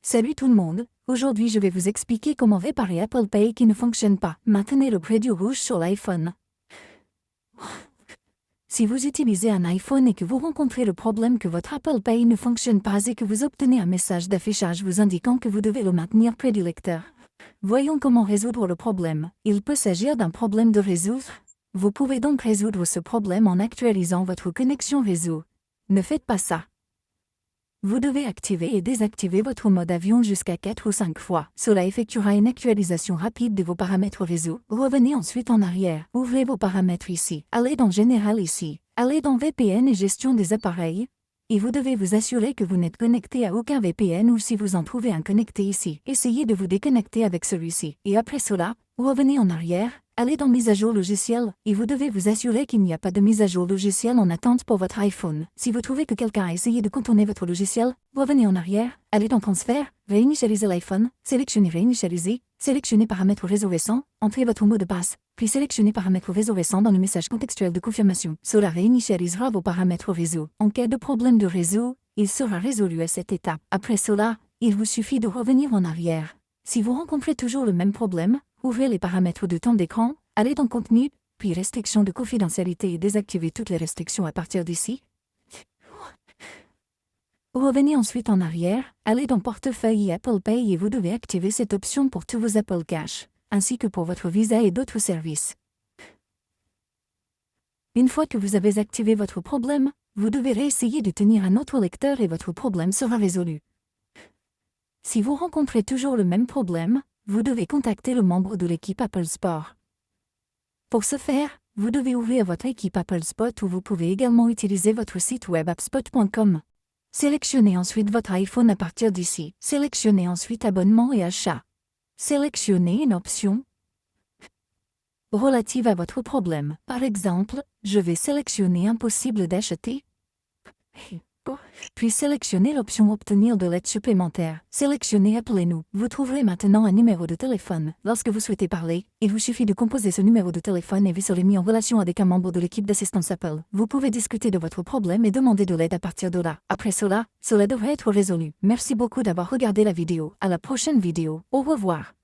Salut tout le monde, aujourd'hui je vais vous expliquer comment réparer Apple Pay qui ne fonctionne pas. Maintenez le prédu rouge sur l'iPhone. Si vous utilisez un iPhone et que vous rencontrez le problème que votre Apple Pay ne fonctionne pas et que vous obtenez un message d'affichage vous indiquant que vous devez le maintenir près du lecteur. Voyons comment résoudre le problème. Il peut s'agir d'un problème de réseau. Vous pouvez donc résoudre ce problème en actualisant votre connexion réseau. Ne faites pas ça. Vous devez activer et désactiver votre mode avion jusqu'à 4 ou 5 fois. Cela effectuera une actualisation rapide de vos paramètres réseau. Revenez ensuite en arrière. Ouvrez vos paramètres ici. Allez dans Général ici. Allez dans VPN et Gestion des appareils. Et vous devez vous assurer que vous n'êtes connecté à aucun VPN ou si vous en trouvez un connecté ici. Essayez de vous déconnecter avec celui-ci. Et après cela, revenez en arrière. Allez dans Mise à jour logiciel, et vous devez vous assurer qu'il n'y a pas de mise à jour logiciel en attente pour votre iPhone. Si vous trouvez que quelqu'un a essayé de contourner votre logiciel, revenez en arrière, allez dans Transfert, réinitialisez l'iPhone, sélectionnez Réinitialiser, sélectionnez Paramètres réseau récent, entrez votre mot de passe, puis sélectionnez Paramètres réseau récent dans le message contextuel de confirmation. Cela réinitialisera vos paramètres réseau. En cas de problème de réseau, il sera résolu à cette étape. Après cela, il vous suffit de revenir en arrière. Si vous rencontrez toujours le même problème, ouvrez les paramètres de temps d'écran, allez dans Contenu, puis Restrictions de confidentialité et désactivez toutes les restrictions à partir d'ici. Revenez ensuite en arrière, allez dans Portefeuille et Apple Pay et vous devez activer cette option pour tous vos Apple Cash, ainsi que pour votre Visa et d'autres services. Une fois que vous avez activé votre problème, vous devez réessayer de tenir un autre lecteur et votre problème sera résolu. Si vous rencontrez toujours le même problème, vous devez contacter le membre de l'équipe Apple Store. Pour ce faire, vous devez ouvrir votre équipe Apple Spot ou vous pouvez également utiliser votre site web appspot.com. Sélectionnez ensuite votre iPhone à partir d'ici. Sélectionnez ensuite Abonnement et Achat. Sélectionnez une option relative à votre problème. Par exemple, je vais sélectionner Impossible d'acheter. Puis sélectionnez l'option Obtenir de l'aide supplémentaire. Sélectionnez Appelez-nous. Vous trouverez maintenant un numéro de téléphone. Lorsque vous souhaitez parler, il vous suffit de composer ce numéro de téléphone et vous serez mis en relation avec un membre de l'équipe d'assistance Apple. Vous pouvez discuter de votre problème et demander de l'aide à partir de là. Après cela, cela devrait être résolu. Merci beaucoup d'avoir regardé la vidéo. À la prochaine vidéo. Au revoir.